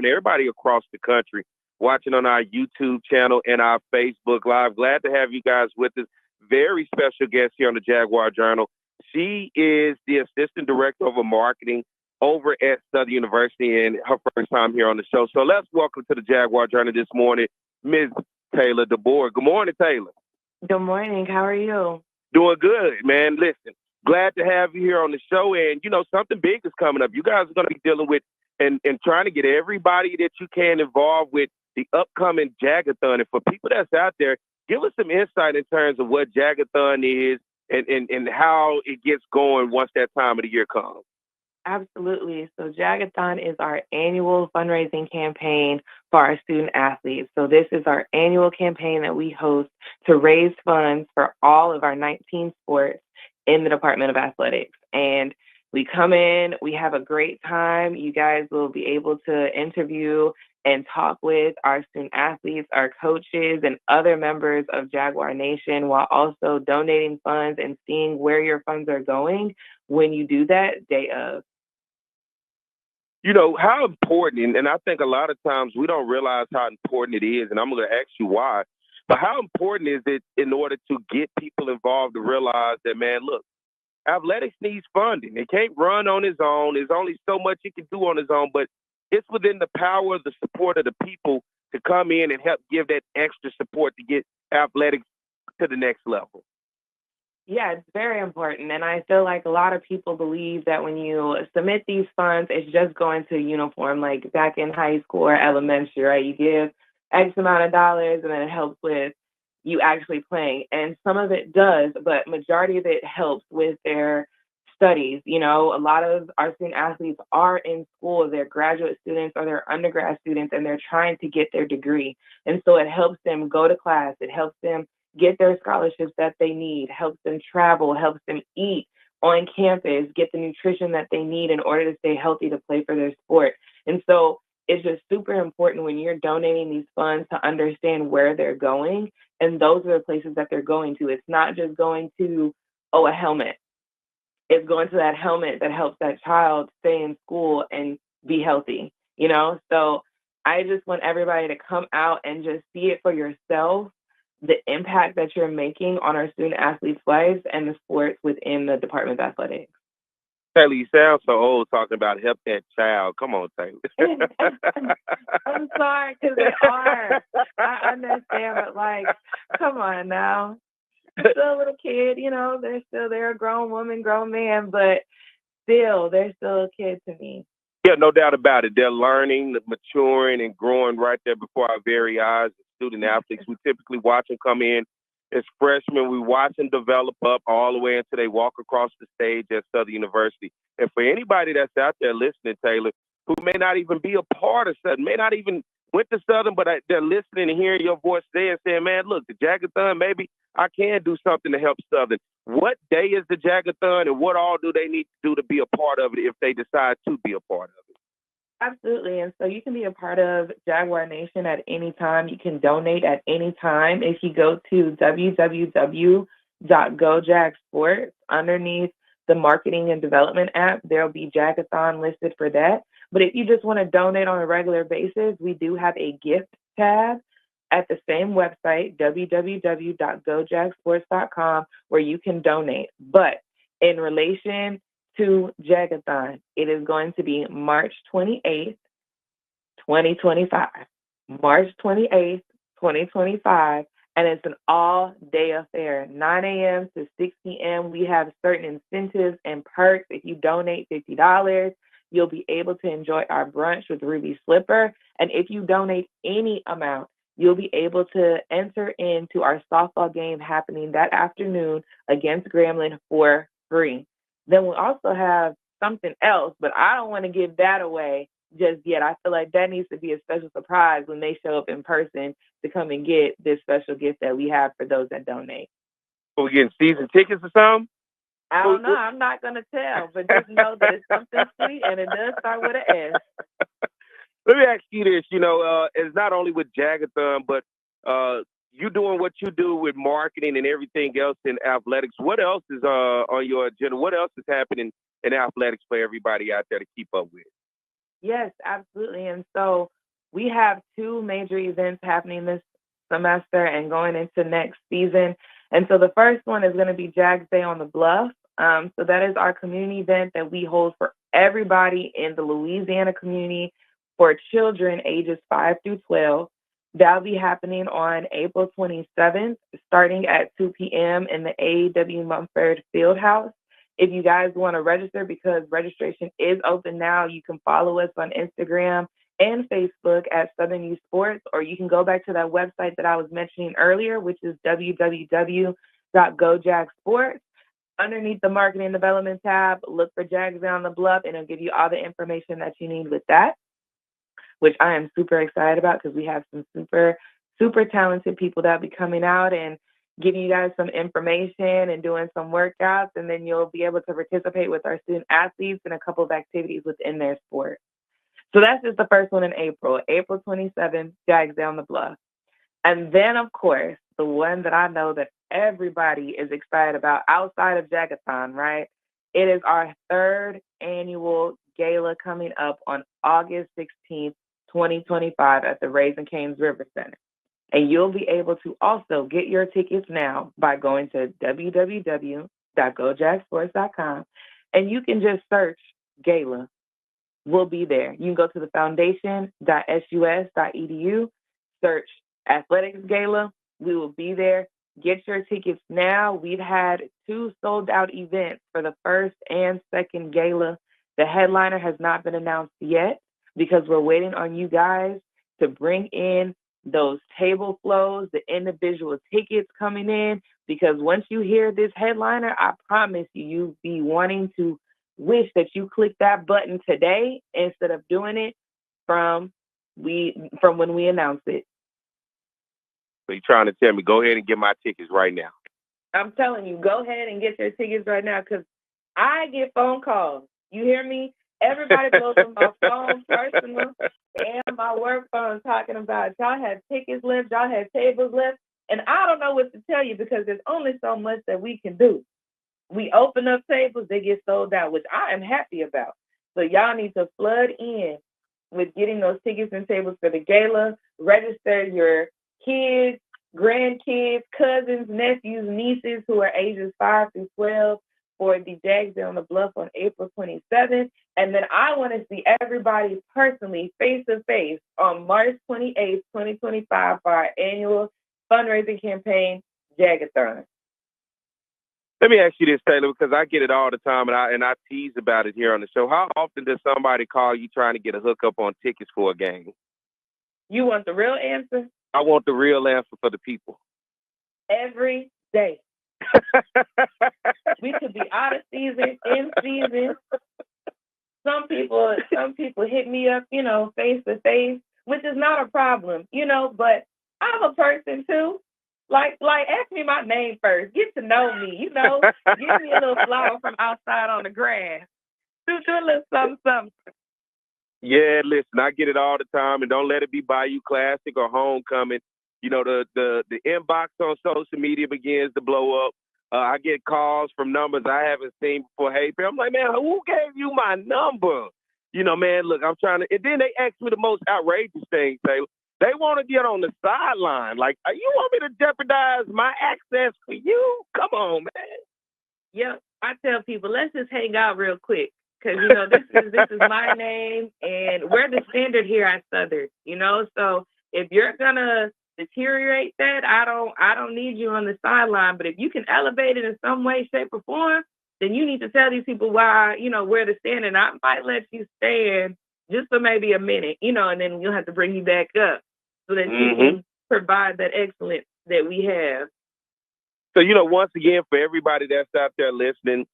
everybody across the country watching on our YouTube channel and our Facebook Live. Glad to have you guys with us. Very special guest here on the Jaguar Journal. She is the Assistant Director of Marketing over at Southern University and her first time here on the show. So let's welcome to the Jaguar Journal this morning, Ms. Taylor DeBourg. Good morning, Taylor. Good morning. How are you? Doing good, man. Listen, glad to have you here on the show. And, you know, something big is coming up. You guys are going to be dealing with and trying to get everybody that you can involved with the upcoming Jagathon. And for people that's out there, give us some insight in terms of what Jagathon is and how it gets going once that time of the year comes. Absolutely. So Jagathon is our annual fundraising campaign for our student athletes. So this is our annual campaign that we host to raise funds for all of our 19 sports in the Department of Athletics. And we come in, we have a great time. You guys will be able to interview and talk with our student athletes, our coaches, and other members of Jaguar Nation while also donating funds and seeing where your funds are going when you do that day of. You know, how important, and I think a lot of times we don't realize how important it is, and I'm going to ask you why, but how important is it in order to get people involved to realize that, man, look, athletics needs funding. It can't run on its own. There's only so much it can do on its own, but it's within the power of the support of the people to come in and help give that extra support to get athletics to the next level. Yeah, it's very important. And I feel like a lot of people believe that when you submit these funds, it's just going to uniform, like back in high school or elementary, right? You give X amount of dollars and then it helps with you actually playing. And some of it does, but majority of it helps with their studies. You know, a lot of our student athletes are in school, they're graduate students or they're undergrad students, and they're trying to get their degree. And so it helps them go to class. It helps them get their scholarships that they need, helps them travel, helps them eat on campus, get the nutrition that they need in order to stay healthy to play for their sport. And so it's just super important when you're donating these funds to understand where they're going. And those are the places that they're going to. It's not just going to, a helmet. It's going to that helmet that helps that child stay in school and be healthy, you know? So I just want everybody to come out and just see it for yourself, the impact that you're making on our student athletes' lives and the sports within the Department of Athletics. Taylor, you sound so old talking about help that child. Come on, Taylor. I'm sorry, because they are. I understand, but like, come on now. They're still a little kid, you know, they're a grown woman, grown man, but still, they're still a kid to me. Yeah, no doubt about it. They're learning, maturing, and growing right there before our very eyes. Student athletes, we typically watch them come in as freshmen. We watch them develop up all the way until they walk across the stage at Southern University. And for anybody that's out there listening, Taylor, who may not even be a part of Southern, may not even went to Southern, but they're listening and hearing your voice there and saying, man, look, the Jagathon, maybe I can do something to help Southern. What day is the Jagathon, and what all do they need to do to be a part of it if they decide to be a part of it? Absolutely. And so you can be a part of Jaguar Nation at any time. You can donate at any time. If you go to www.gojagsports, underneath the marketing and development app, there'll be Jagathon listed for that. But if you just want to donate on a regular basis, we do have a gift tab at the same website, www.gojagsports.com, where you can donate. But in relation to Jagathon, it is going to be March 28th, 2025. March 28th, 2025, and it's an all-day affair, 9 a.m. to 6 p.m. We have certain incentives and perks. If you donate $50, you'll be able to enjoy our brunch with Ruby Slipper. And if you donate any amount, you'll be able to enter into our softball game happening that afternoon against Grambling for free. Then we also have something else, but I don't want to give that away just yet. I feel like that needs to be a special surprise when they show up in person to come and get this special gift that we have for those that donate. Are we getting season tickets or something? I don't know. I'm not going to tell, but just know that it's something sweet, and it does start with an S. Let me ask you this. You know, it's not only with Jagathon, but you doing what you do with marketing and everything else in athletics. What else is on your agenda? What else is happening in athletics for everybody out there to keep up with? Yes, absolutely. And so we have two major events happening this semester and going into next season. And so the first one is going to be Jags Day on the Bluff. So that is our community event that we hold for everybody in the Louisiana community for children ages 5 through 12. That'll be happening on April 27th, starting at 2 p.m. in the A.W. Mumford Fieldhouse. If you guys want to register, because registration is open now, you can follow us on Instagram and Facebook at Southern Youth Sports, or you can go back to that website that I was mentioning earlier, which is www.gojagsports. Underneath the Marketing Development tab, look for Jags Down the Bluff, and it'll give you all the information that you need with that, which I am super excited about because we have some super, super talented people that will be coming out and giving you guys some information and doing some workouts, and then you'll be able to participate with our student athletes in a couple of activities within their sport. So that's just the first one in April, April 27th, Jags Down the Bluff. And then, of course, the one that I know that everybody is excited about outside of Jagathon, right? It is our third annual gala coming up on August 16th, 2025 at the Raising Cane's River Center. And you'll be able to also get your tickets now by going to www.gojagsports.com, and you can just search gala. We'll be there. You can go to the foundation.sus.edu, search athletics gala. We will be there. Get your tickets now. We've had 2 sold out events for the first and second gala. The headliner has not been announced yet because we're waiting on you guys to bring in those table flows, the individual tickets coming in, because once you hear this headliner, I promise you, you'll be wanting to wish that you clicked that button today instead of doing it from when we announced it. So you're trying to tell me, go ahead and get my tickets right now. I'm telling you, go ahead and get your tickets right now because I get phone calls. You hear me? Everybody blows on my phone, personal, and my work phone talking about y'all have tickets left, y'all have tables left, and I don't know what to tell you because there's only so much that we can do. We open up tables, they get sold out, which I am happy about. So y'all need to flood in with getting those tickets and tables for the gala. Register your kids, grandkids, cousins, nephews, nieces who are ages 5 through 12 for the Jags Down the Bluff on April 27th. And then I want to see everybody personally, face-to-face, on March 28th, 2025 for our annual fundraising campaign, Jagathon. Let me ask you this, Taylor, because I get it all the time, and I tease about it here on the show. How often does somebody call you trying to get a hookup on tickets for a game? You want the real answer? I want the real answer for the people. Every day. We could be out of season, in season. Some people hit me up, face to face, which is not a problem, but I'm a person too. Like, ask me my name first. Get to know me, Give me a little flower from outside on the grass. Do a little something. Yeah, listen, I get it all the time, and don't let it be Bayou Classic or Homecoming. The inbox on social media begins to blow up. I get calls from numbers I haven't seen before. Hey, I'm like, man, who gave you my number? Man, look, I'm trying to. And then they ask me the most outrageous thing, Taylor. They want to get on the sideline. Like, you want me to jeopardize my access for you? Come on, man. Yeah, I tell people, let's just hang out real quick. Because, this is my name, and we're the standard here at Southern, So if you're going to deteriorate that, I don't need you on the sideline. But if you can elevate it in some way, shape, or form, then you need to tell these people why, where to stand. And I might let you stand just for maybe a minute, and then we'll have to bring you back up so that you can provide that excellence that we have. So, once again, for everybody that's out there listening,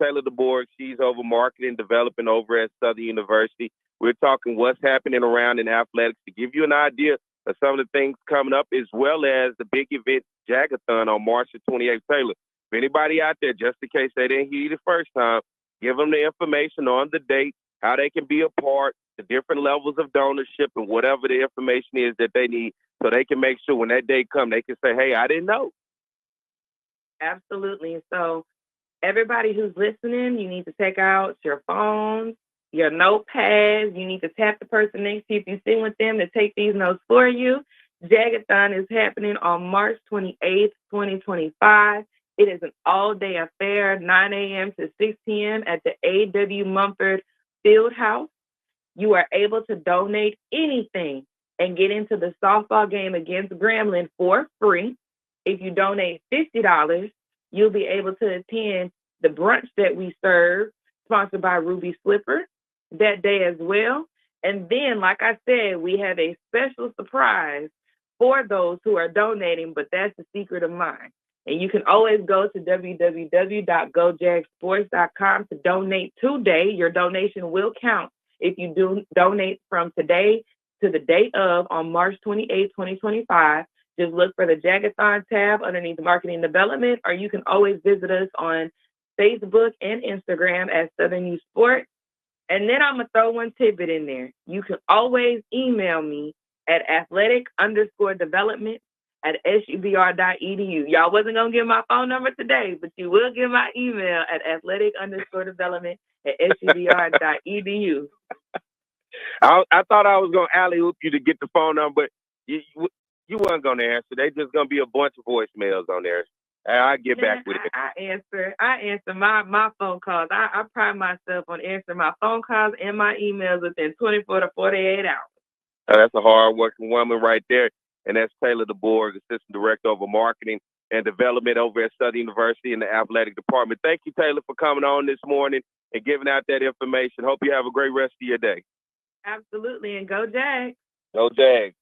Taylor Bourg, she's over marketing development over at Southern University. We're talking what's happening around in athletics to give you an idea of some of the things coming up, as well as the big event, Jagathon, on March the 28th. Taylor, if anybody out there, just in case they didn't hear you the first time, give them the information on the date, how they can be a part, the different levels of donorship, and whatever the information is that they need so they can make sure when that day comes, they can say, hey, I didn't know. Absolutely. So everybody who's listening, you need to take out your phones, your notepads. You need to tap the person next to you if you sit with them to take these notes for you. Jagathon is happening on March 28th, 2025. It is an all-day affair, 9 a.m. to 6 p.m. at the A.W. Mumford Fieldhouse. You are able to donate anything and get into the softball game against Grambling for free. If you donate $50, you'll be able to attend the brunch that we serve, sponsored by Ruby Slipper, that day as well. And then, like I said, we have a special surprise for those who are donating, but that's the secret of mine. And you can always go to www.gojagsports.com to donate today. Your donation will count if you do donate from today to the day of on March 28, 2025. Just look for the Jagathon tab underneath Marketing Development, or you can always visit us on Facebook and Instagram at Southern Youth Sports. And then I'm going to throw one tidbit in there. You can always email me at athletic_development@subr.edu. Y'all wasn't going to get my phone number today, but you will get my email at athletic_development@subr.edu. I thought I was going to alley-oop you to get the phone number, but you weren't going to answer. They just going to be a bunch of voicemails on there. I'll get back with it. I answer my phone calls. I pride myself on answering my phone calls and my emails within 24 to 48 hours. That's a hard-working woman right there. And that's Taylor Bourg, Assistant Director of Marketing and Development over at Southern University in the Athletic Department. Thank you, Taylor, for coming on this morning and giving out that information. Hope you have a great rest of your day. Absolutely, and go Jags. Go Jags.